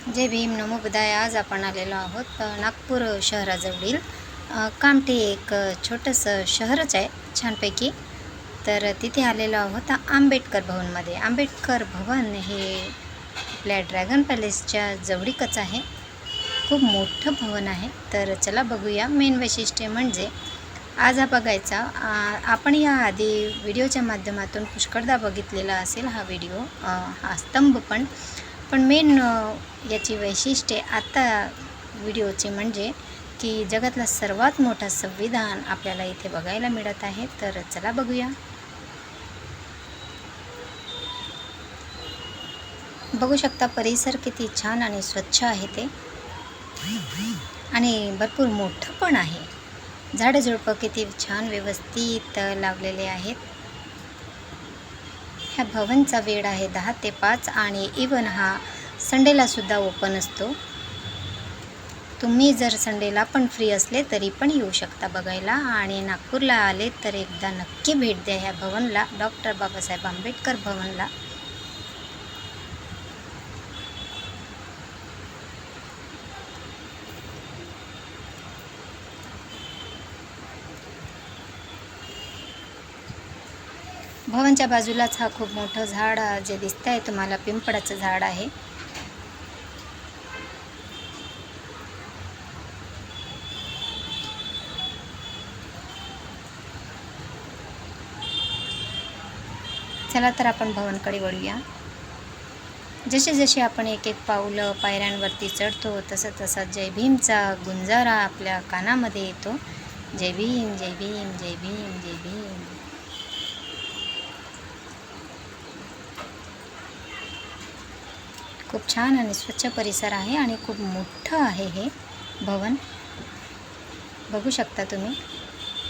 जय भीम, नमो बुद्धाय. आज आपण आलेलो आहोत नागपूर शहराजवळील कामठी एक छोटंसं शहरच आहे छानपैकी. तर तिथे आलेलो आहोत आंबेडकर भवनमध्ये. आंबेडकर भवन हे आपल्या ड्रॅगन पॅलेसच्या जवळीकच आहे. खूप मोठं भवन आहे. तर चला बघूया. मेन वैशिष्ट्य म्हणजे आज हा बघायचा. आपण या आधी व्हिडिओच्या माध्यमातून पुष्कळदा बघितलेला असेल हा व्हिडिओ, हा स्तंभ पण मेन याची वैशिष्ट्ये आता व्हिडिओचे म्हणजे की जगातला सर्वात मोठा संविधान आपल्याला इथे बघायला मिळत आहे. तर चला बघूया. बघू शकता परिसर किती छान आणि स्वच्छ आहे ते, आणि भरपूर मोठं पण आहे. झाडं झुडपं किती छान व्यवस्थित लावलेले आहेत. ह्या भवनचा वेळ आहे 10 ते 5 आणि इवन हा संडेला सुद्धा ओपन असतो. तुम्ही जर संडेला पण फ्री असले तरी पण येऊ शकता बघायला. आणि नागपूरला आले तर एकदा नक्की भेट द्या ह्या भवनला, डॉक्टर बाबासाहेब आंबेडकर भवनला. भवनच्या बाजूलाच हा खूप मोठं झाड जे दिसत आहे तुम्हाला, पिंपळाचं झाड आहे. चला तर आपण भवनकडे वळूया. जसे जसे आपण एक एक पाऊलं पायऱ्यांवरती चढतो तसं तसं जय भीमचा गुंजारा आपल्या कानामध्ये येतो. जय भीम, जय भीम, जय भीम, जय भीम. खूप छान आणि स्वच्छ परिसर आहे आणि खूप मोठं आहे हे भवन. बघू शकता तुम्ही.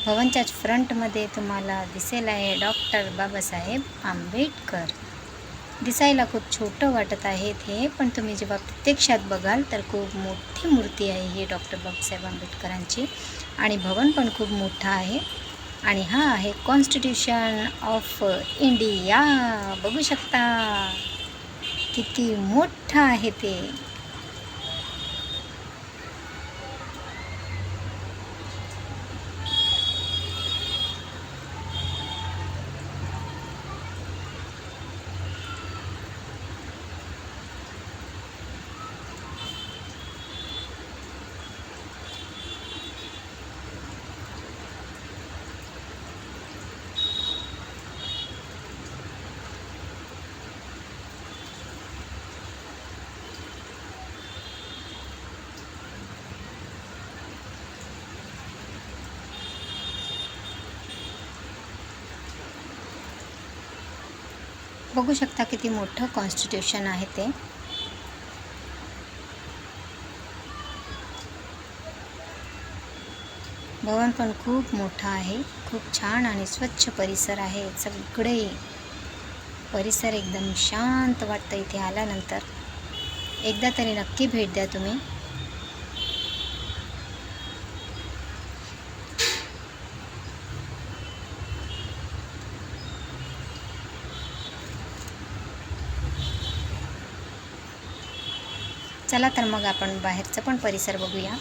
भवनच्याच फ्रंटमध्ये तुम्हाला दिसेल आहे डॉक्टर बाबासाहेब आंबेडकर. दिसायला खूप छोटं वाटत आहे हे, पण तुम्ही जेव्हा प्रत्यक्षात बघाल तर खूप मोठी मूर्ती आहे ही डॉक्टर बाबासाहेब आंबेडकरांची. आणि भवन पण खूप मोठं आहे. आणि हा आहे कॉन्स्टिट्यूशन ऑफ इंडिया. बघू शकता किती मोठं आहे ते. बघू शकता किती मोठं कॉन्स्टिट्यूशन आहे ते. भवन पण खूप मोठं आहे. खूप छान आणि स्वच्छ परिसर आहे. सगळे परिसर एकदम शांत वाटतं इथे आल्यानंतर. एकदा तरी नक्की भेट द्या तुम्ही. चला तर मग आपण बाहेरचं पण परिसर बघूया.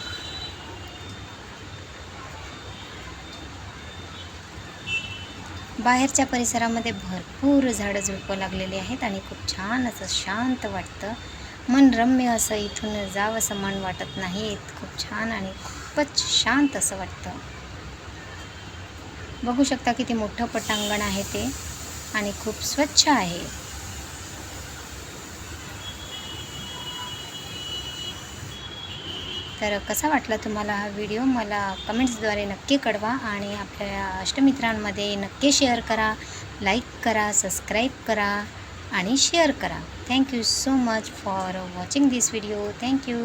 बाहेरच्या परिसरामध्ये भरपूर झाडं झुडपं लागलेली आहेत आणि खूप छान असं शांत वाटतं. मन रम्य असं इथून जावंसं मन वाटत नाही. खूप छान आणि खूपच शांत असं वाटतं. बघू शकता किती मोठं पटांगण आहे ते आणि खूप स्वच्छ आहे. तर कसा वाटला तुम्हाला हा व्हिडिओ मला कमेंट्सद्वारे नक्की कळवा. आणि आपल्या अष्टमित्रांमध्ये नक्की शेअर करा, लाईक करा, सबस्क्राईब करा आणि शेअर करा. Thank you so much for watching this video. Thank you.